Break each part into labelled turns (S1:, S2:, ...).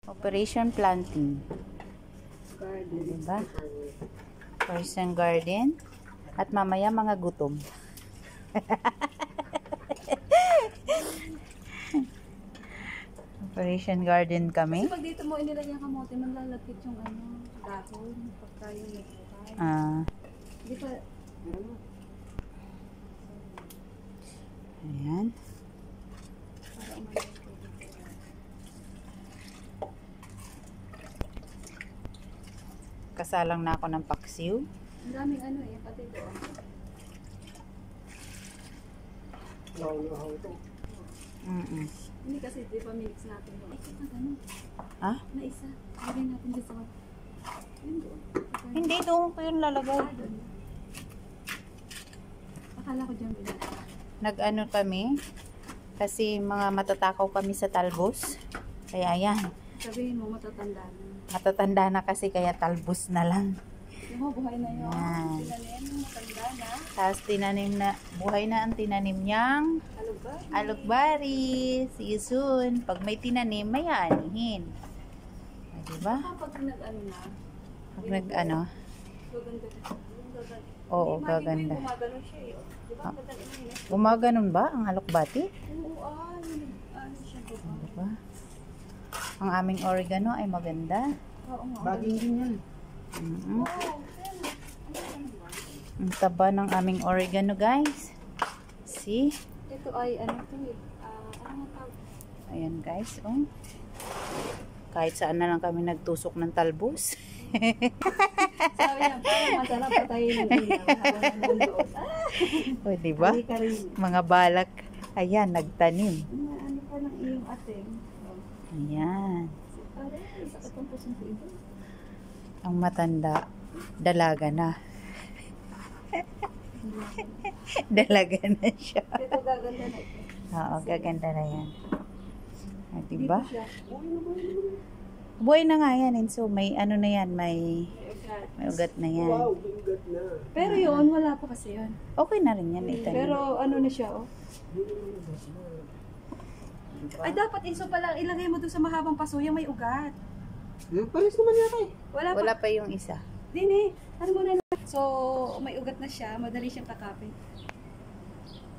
S1: Operation planting. Diba? First ang garden. At mamaya mga gutom. Operation garden kami.
S2: Kasi pag dito mo inilagay ang kamote, manlalapit yung dahon. Pagka yung nagkukay. Hindi pa...
S1: Ayan. Kasalang na ako ng paksiw.
S2: Ang daming pati doon. Hindi kasi di pa mix natin doon. Ay, kita gano'n.
S1: Ha?
S2: Na isa. Lagay natin dito sa... Yun doon.
S1: Hindi, doon ko yun lalagay.
S2: Akala ko dyan bilad.
S1: Nag-ano kami, kasi mga matatakaw kami sa talbos. Kaya yan.
S2: Sabihin mo, matatanda na.
S1: Matatanda na kasi kaya talbos na lang.
S2: Yung mo, buhay na yun.
S1: Yan.
S2: Tinanim, matanda na.
S1: Tapos tinanim na, buhay na ang tinanim niyang alugbari. See you soon. Pag may tinanim, may aanihin. Diba?
S2: Kapag nag-ano na,
S1: Pag nag-ano?
S2: gaganda na.
S1: Oo, gaganda.
S2: Gumagano siya eh. Diba?
S1: Gumaganon ba ang alokbati?
S2: Oo, ano siya ba?
S1: Diba? Ang aming oregano ay maganda.
S2: Oo nga.
S3: Baging din yan.
S1: Ang taba ng aming oregano, guys. See?
S2: Ito ay ano to eh. Ano tawag?
S1: Ayan, guys. Oh. Kahit saan na lang kami nagtusok ng talbos.
S2: Sabi niya, parang masarap patayin ng ilaw habang nandoon.
S1: O, diba? Mga balak. Ayan, nagtanim.
S2: Ano pa ng iyong ating?
S1: Ayan.
S2: Aray, sakit ang pusong ko ito.
S1: Ang matanda, dalaga na. Dalaga na siya.
S2: Ito gaganda na ito.
S1: Oo, gaganda na yan. Ah, diba?
S2: Dito siya.
S1: Buhay na nga yan. And so, may ano na yan, may ugat na yan.
S3: Wow, bigat na.
S2: Pero yun, wala pa kasi yun.
S1: Okay na rin yan. Itanim.
S2: Pero ano na siya, oh. Ay, dapat inso pala ilagay mo doon sa mahabang paso yung may ugat.
S3: Palis naman yata eh.
S2: Wala pa.
S1: pa yung isa.
S2: Din eh. Ano mo na. So, may ugat na siya. Madali siyang takapin.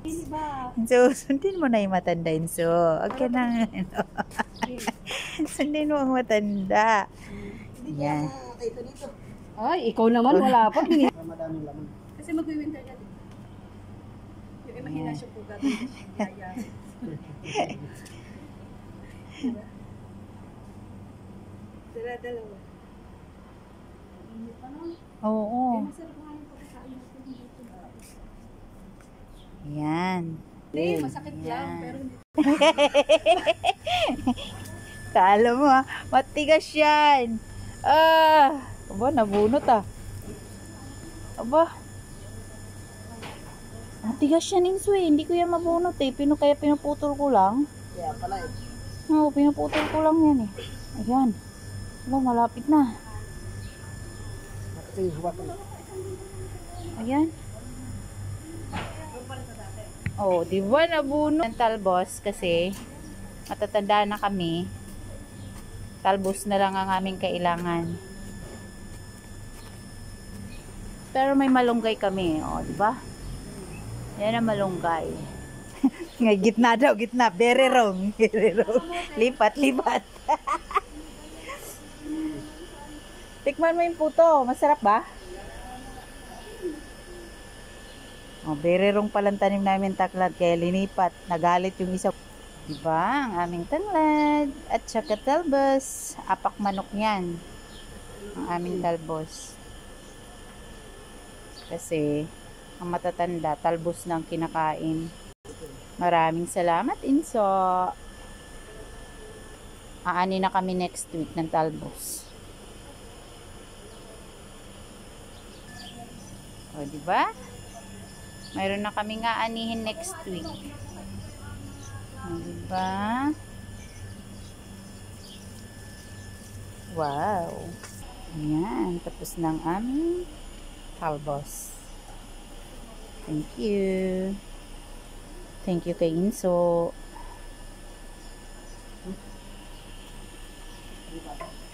S2: Hindi ba?
S1: So, sundin mo na yung matanda yun. So, okay na. Sundin mo ang matanda. Yan.
S3: Dito.
S2: Ay, ikaw naman wala pa.
S3: Madaming laman.
S2: Kasi mag-winter na din. Yung imahinasyon ko gagawin siya. Dala-dalawa. Hindi pa naman.
S1: Oo.
S2: Masarap nga yung pagkakain natin dito.
S1: Yan.
S2: Hindi, masakit lang. Pero hindi.
S1: Kala mo ha, matigas yan. Aba, nabunot Aba. Matigas yan, Insue. Hindi ko yan mabunot eh. Kaya pinuputol ko lang.
S3: Kaya pala eh.
S1: Oo, pinuputol ko lang yan eh. Ayan. Aba, malapit na.
S3: Kasi huwag
S1: Ayan. Oh, di ba nabunot? Ang talbos kasi matatanda na kami. Talbos na lang ang aming kailangan. Pero may malunggay kami, oh, di ba? Yan ang malunggay. Gitna daw, gitna. Very wrong. Very wrong. Lipat. Tikman mo yung puto. Masarap ba? Oh, very wrong palang tanim namin taklad. Kaya linipat. Nagalit yung isa. Diba? Ang aming tanglad. At saka talbos. Apak manok yan. Ang aming talbos. Kasi, ang matatanda, talbos ng kinakain. Maraming salamat, Inso. Aani na kami next week ng talbos. O, diba? Mayroon na kami nga anihin next week. O, diba? Wow. Ayan. Tapos ng aming talbos. Thank you. Thank you kay Inso.
S3: di ba?